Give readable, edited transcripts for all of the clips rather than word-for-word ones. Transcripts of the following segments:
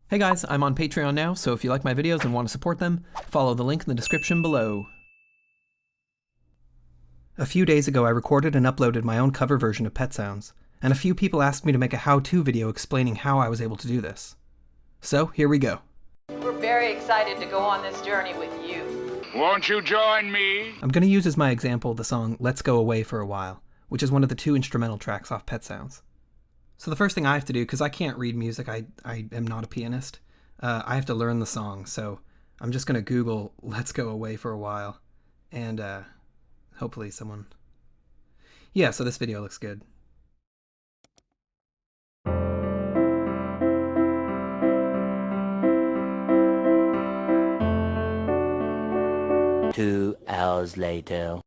Hey guys, I'm on Patreon now, so if you like my videos and want to support them, follow the link in the description below. A few days ago I recorded and uploaded my own cover version of Pet Sounds, and a few people asked me to make a how-to video explaining how I was able to do this. So, here we go. We're very excited to go on this journey with you. Won't you join me? I'm going to use as my example the song Let's Go Away for a While, which is one of the 2 instrumental tracks off Pet Sounds. So the first thing I have to do, because I can't read music, I am not a pianist, I have to learn the song, so I'm just going to Google Let's Go Away for a While, and hopefully someone... Yeah, so this video looks good. Two hours later.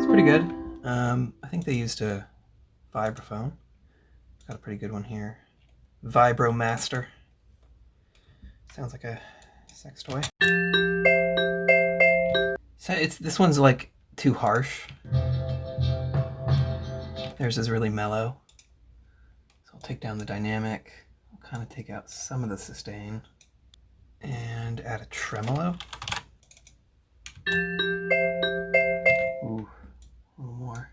Pretty good. I think they used a vibraphone. Got a pretty good one here. Vibromaster. Sounds like a sex toy. So this one's like too harsh. Theirs is really mellow. So I'll take down the dynamic. I'll kind of take out some of the sustain and add a tremolo. Ooh. A little more.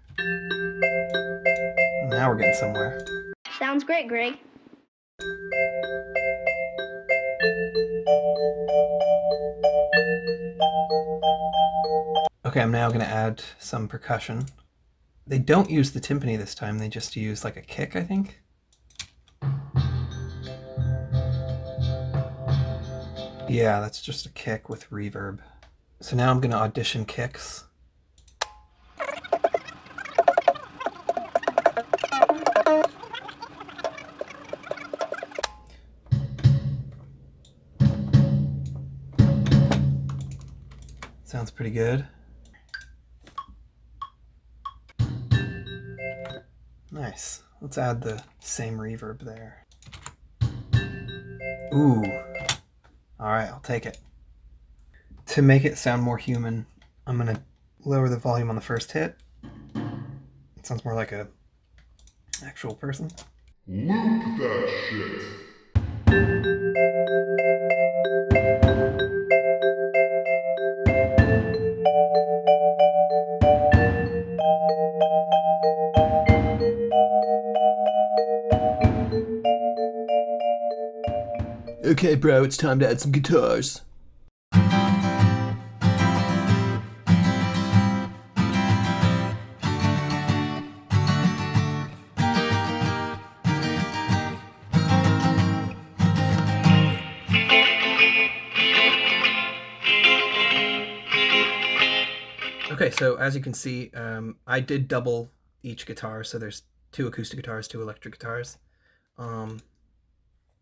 Now we're getting somewhere. Sounds great, Greg. Okay, I'm now going to add some percussion. They don't use the timpani this time, they just use like a kick, I think. Yeah, that's just a kick with reverb. So now I'm going to audition kicks. Sounds pretty good. Nice. Let's add the same reverb there. Ooh. Alright, I'll take it. To make it sound more human, I'm going to lower the volume on the first hit. It sounds more like a actual person. Loop that shit. Okay, bro, it's time to add some guitars. Okay, so as you can see, I did double each guitar, so there's 2 acoustic guitars, 2 electric guitars.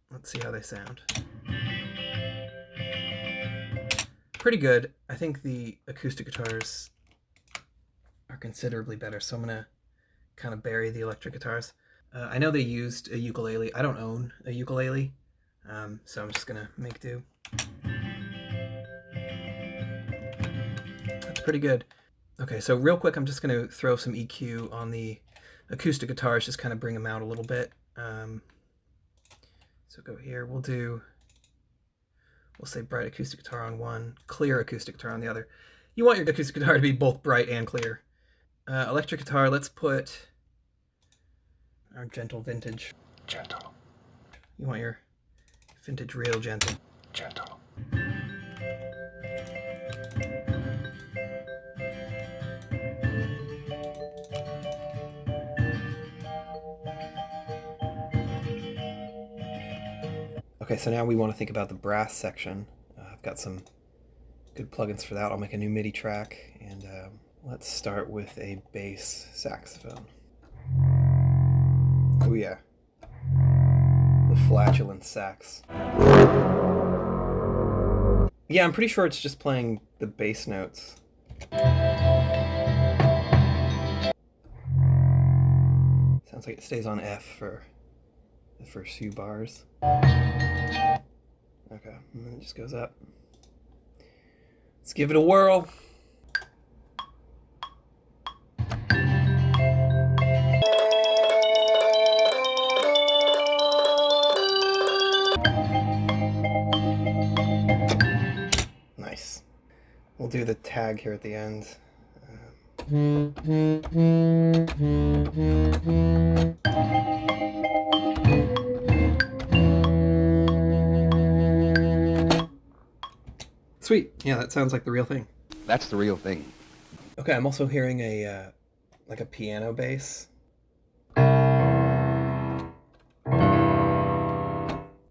Let's see how they sound. Pretty good. I think the acoustic guitars are considerably better, so I'm going to kind of bury the electric guitars. I know they used a ukulele. I don't own a ukulele, so I'm just going to make do. That's pretty good. Okay, so real quick, I'm just going to throw some EQ on the acoustic guitars, just kind of bring them out a little bit. So go here, we'll say bright acoustic guitar on one, clear acoustic guitar on the other. You want your acoustic guitar to be both bright and clear. Electric guitar, let's put our gentle vintage. Gentle. You want your vintage real gentle. Gentle. Okay, so now we want to think about the brass section. I've got some good plugins for that. I'll make a new MIDI track, and let's start with a bass saxophone. Oh yeah. flatulent sax. Yeah, I'm pretty sure it's just playing the bass notes. Sounds like it stays on F for the first few bars. Okay, and then it just goes up. Let's give it a whirl. Nice. We'll do the tag here at the end. Sweet. Yeah, that sounds like the real thing. That's the real thing. Okay, I'm also hearing a like a piano bass.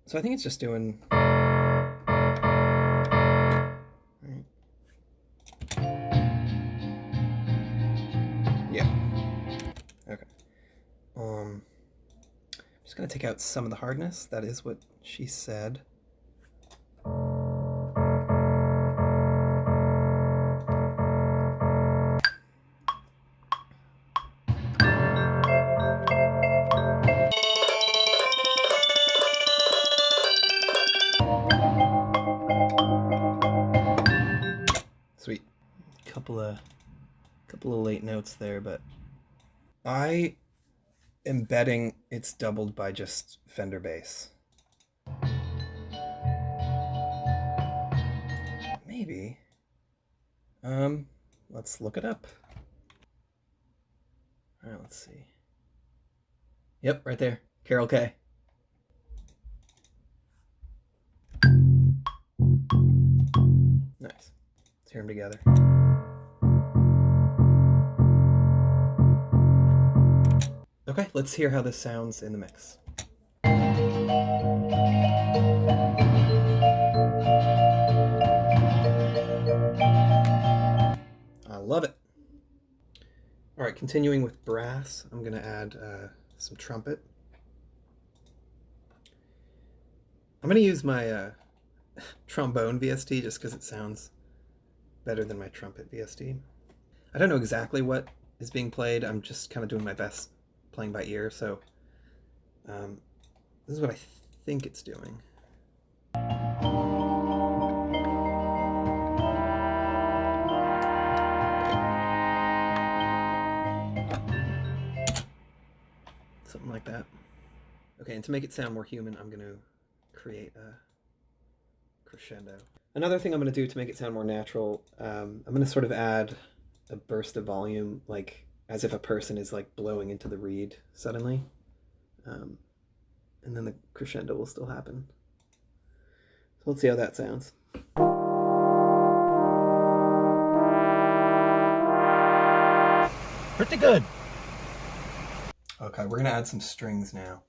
So I think it's just doing. Yeah. Okay. I'm just gonna take out some of the hardness. That is what she said. Sweet. Couple of late notes there, but I am betting it's doubled by just Fender bass. Maybe. Let's look it up. All right, let's see. Yep, right there. Carol K. Nice. Let's hear them together. Okay, let's hear how this sounds in the mix. I love it. All right, continuing with brass, I'm gonna add some trumpet. I'm gonna use my trombone VST just because it sounds better than my trumpet VST. I don't know exactly what is being played. I'm just kind of doing my best playing by ear, so this is what I think it's doing. Something like that. Okay, and to make it sound more human, I'm going to create a crescendo. Another thing I'm going to do to make it sound more natural, I'm going to sort of add a burst of volume, like as if a person is like blowing into the reed suddenly. And then the crescendo will still happen. So let's see how that sounds. Pretty good. Okay, we're gonna add some strings now.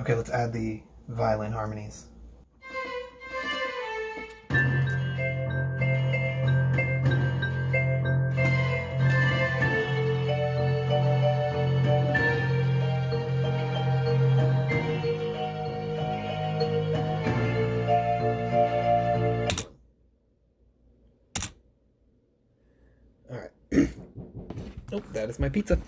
Okay, let's add the violin harmonies. All right. Oh, that is my pizza.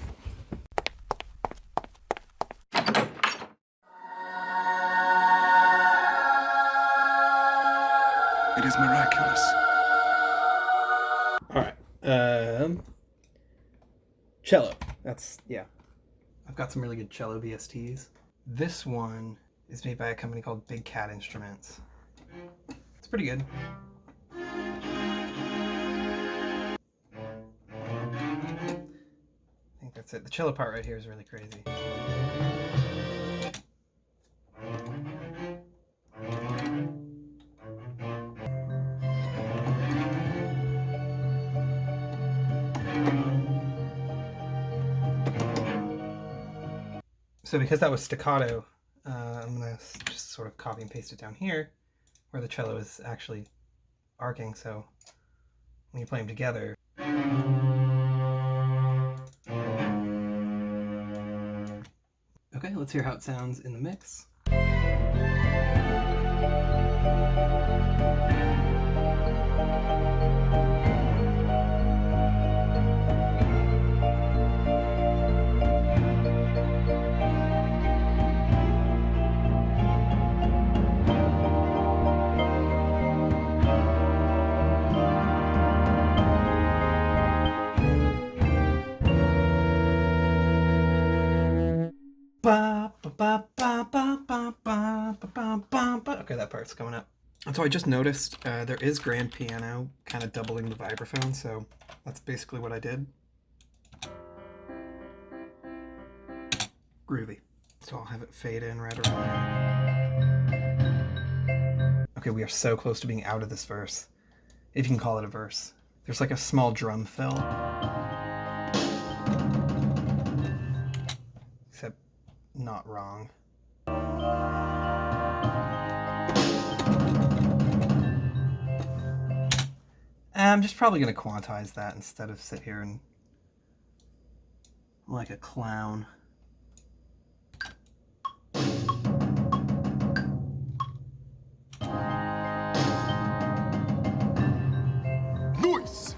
It is miraculous. All right. Cello. That's, yeah. I've got some really good cello VSTs. This one is made by a company called Big Cat Instruments. It's pretty good. That's it. The cello part right here is really crazy. So because that was staccato, I'm going to just sort of copy and paste it down here where the cello is actually arcing, so when you play them together. Okay, let's hear how it sounds in the mix. Okay, that part's coming up. And so I just noticed there is grand piano kind of doubling the vibraphone, so that's basically what I did. Groovy. So I'll have it fade in right around there. Okay, we are so close to being out of this verse, if you can call it a verse. There's like a small drum fill. Except not wrong. I'm just probably going to quantize that instead of sit here and like a clown. Noise!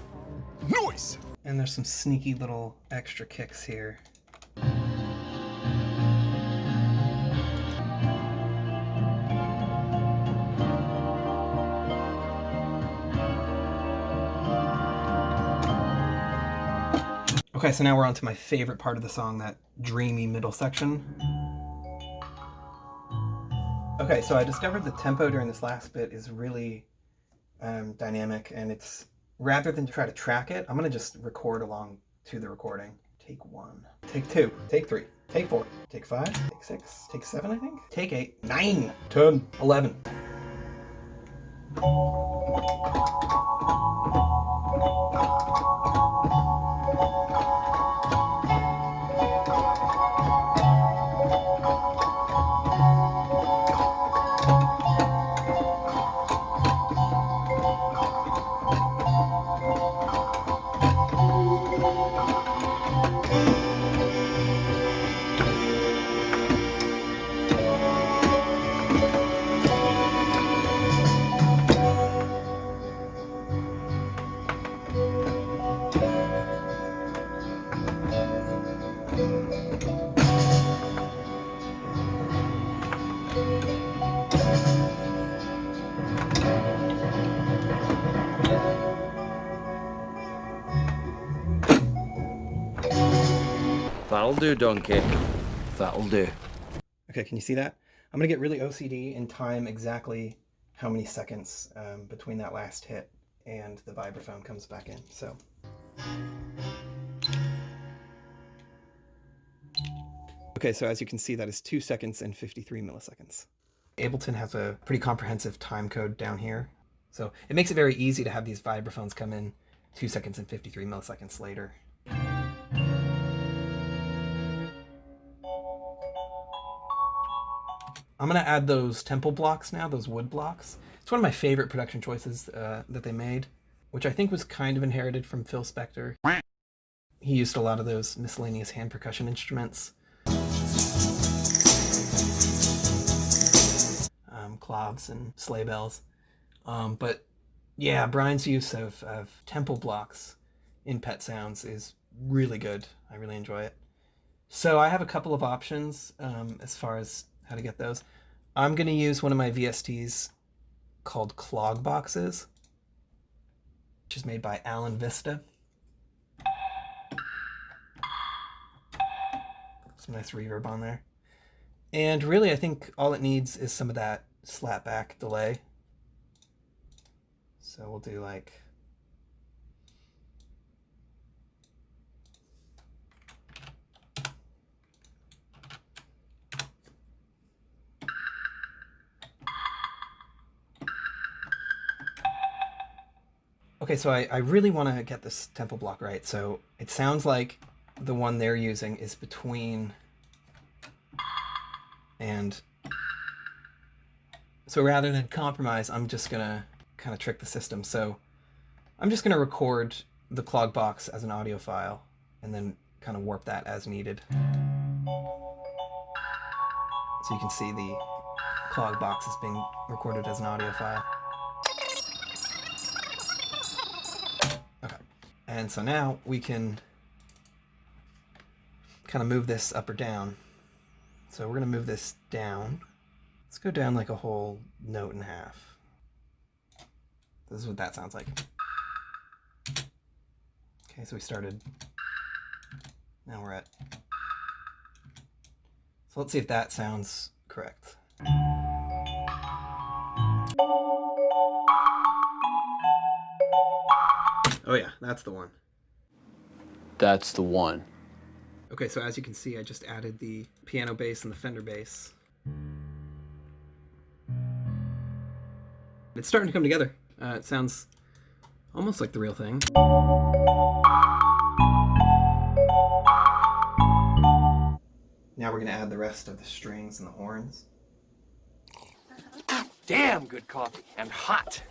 Noise! And there's some sneaky little extra kicks here. Okay, so now we're on to my favorite part of the song, that dreamy middle section. Okay, so I discovered the tempo during this last bit is really dynamic, and it's, rather than try to track it, I'm gonna just record along to the recording. Take 1, take 2, take 3, take 4, take 5, take 6, take 7, I think? Take 8, 9, 10, 11. That'll do, donkey. That'll do. Okay, can you see that? I'm gonna get really OCD and time exactly how many seconds between that last hit and the vibraphone comes back in, so. Okay, so as you can see, that is 2 seconds and 53 milliseconds. Ableton has a pretty comprehensive time code down here, so it makes it very easy to have these vibraphones come in 2 seconds and 53 milliseconds later. I'm gonna add those temple blocks now, those wood blocks. It's one of my favorite production choices that they made, which I think was kind of inherited from Phil Spector. He used a lot of those miscellaneous hand percussion instruments. Clogs and sleigh bells. But yeah, Brian's use of temple blocks in Pet Sounds is really good. I really enjoy it. So I have a couple of options as far as how to get those. I'm going to use one of my VSTs called Clog Boxes, which is made by Alan Vista. Some nice reverb on there. And really, I think all it needs is some of that slapback delay. So we'll do like... Okay, so I really want to get this tempo block right. So it sounds like the one they're using is between, and so rather than compromise, I'm just gonna kind of trick the system. So I'm just gonna record the clog box as an audio file and then kind of warp that as needed. So you can see the clog box is being recorded as an audio file. Okay, and so now we can kind of move this up or down. So we're gonna move this down. Let's go down like a whole note and a half. This is what that sounds like. Okay, so we started. Now we're at. So let's see if that sounds correct. Oh yeah, that's the one. That's the one. Okay, so as you can see, I just added the piano bass and the Fender bass. It's starting to come together. It sounds almost like the real thing. Now we're going to add the rest of the strings and the horns. Damn good coffee and hot.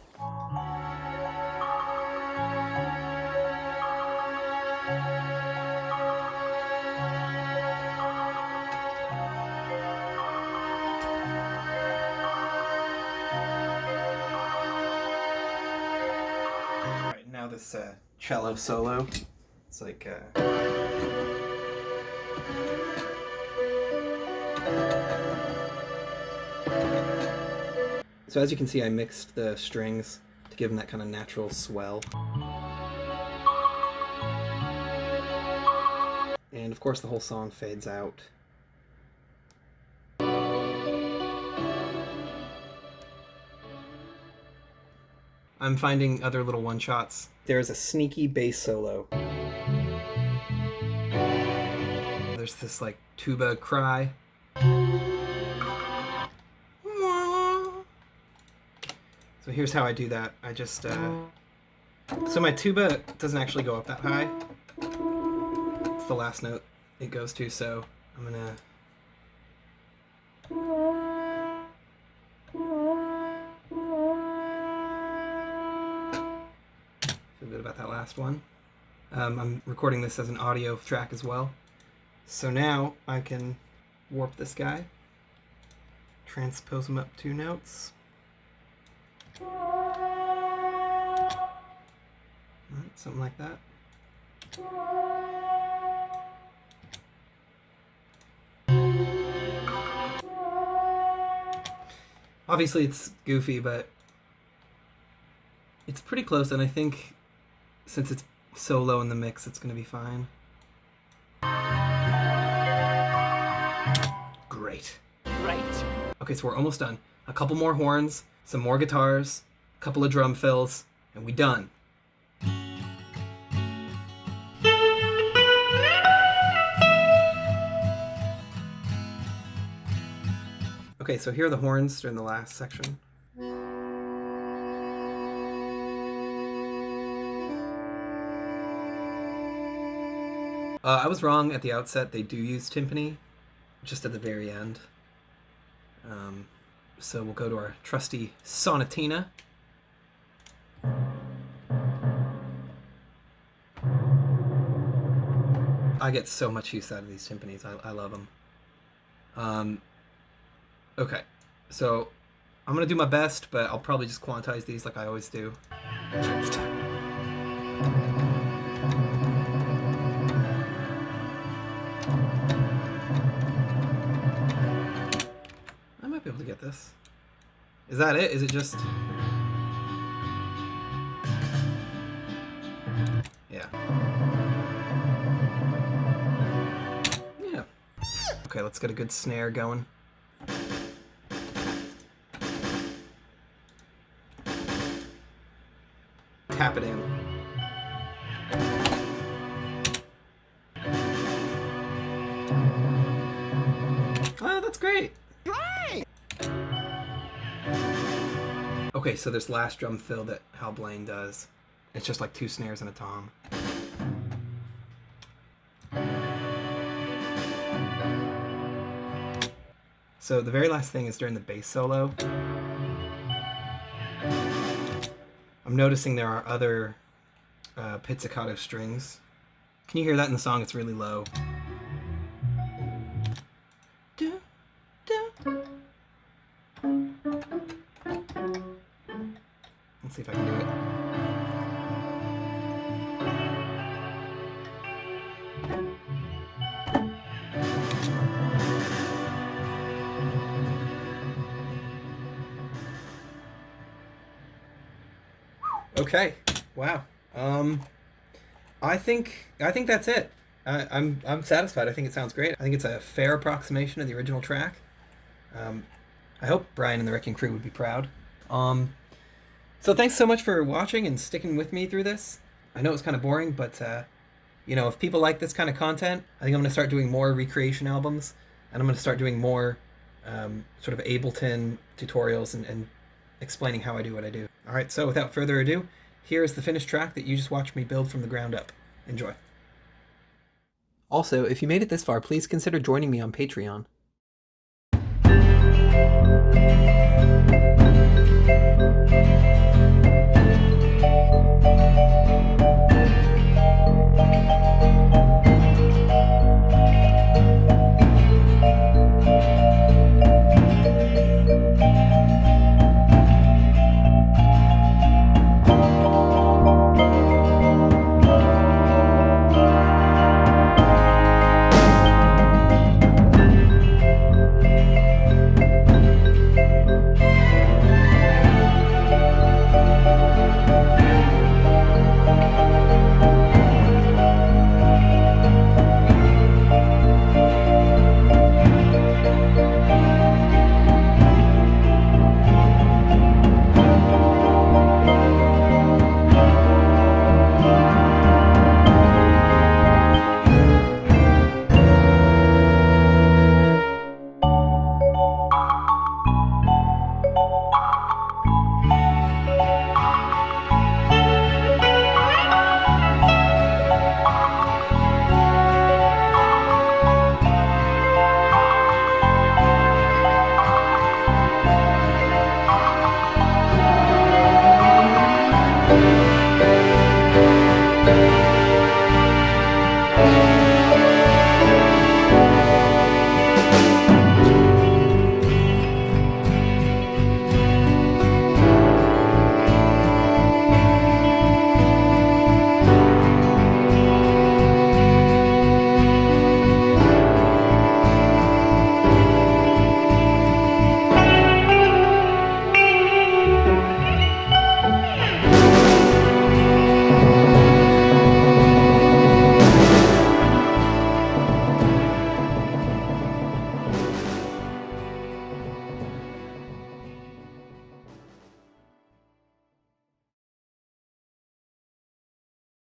Alright, now this cello solo. It's like so as you can see, I mixed the strings to give them that kind of natural swell. And of course the whole song fades out. I'm finding other little one-shots. There's a sneaky bass solo. There's this like tuba cry. So here's how I do that. I just, so my tuba doesn't actually go up that high. It's the last note it goes to, so I'm gonna... Feel good about that last one. I'm recording this as an audio track as well. So now I can warp this guy, transpose him up 2 notes. Something like that. Obviously it's goofy, but it's pretty close, and I think since it's so low in the mix, it's going to be fine. Great. Right. Okay, so we're almost done. A couple more horns, some more guitars, a couple of drum fills, and we done. Okay, so here are the horns during the last section. I was wrong at the outset. They do use timpani, just at the very end. So we'll go to our trusty sonatina. I get so much use out of these timpanis. I love them. Okay, so I'm gonna do my best, but I'll probably just quantize these like I always do. I might be able to get this. Is that it? Is it just... Yeah. Yeah. Okay, let's get a good snare going. Tap it in. Oh, that's great. Okay, so there's last drum fill that Hal Blaine does. It's just like 2 snares and a tom. So the very last thing is during the bass solo. I'm noticing there are other pizzicato strings. Can you hear that in the song? It's really low. Let's see if I can do it. Okay. Wow. I think that's it. I'm satisfied. I think it sounds great. I think it's a fair approximation of the original track. I hope Brian and the Wrecking Crew would be proud. So thanks so much for watching and sticking with me through this. I know it was kind of boring, but you know, if people like this kind of content, I think I'm going to start doing more recreation albums, and I'm going to start doing more sort of Ableton tutorials and explaining how I do what I do. All right, so without further ado, here is the finished track that you just watched me build from the ground up. Enjoy. Also, if you made it this far, please consider joining me on Patreon.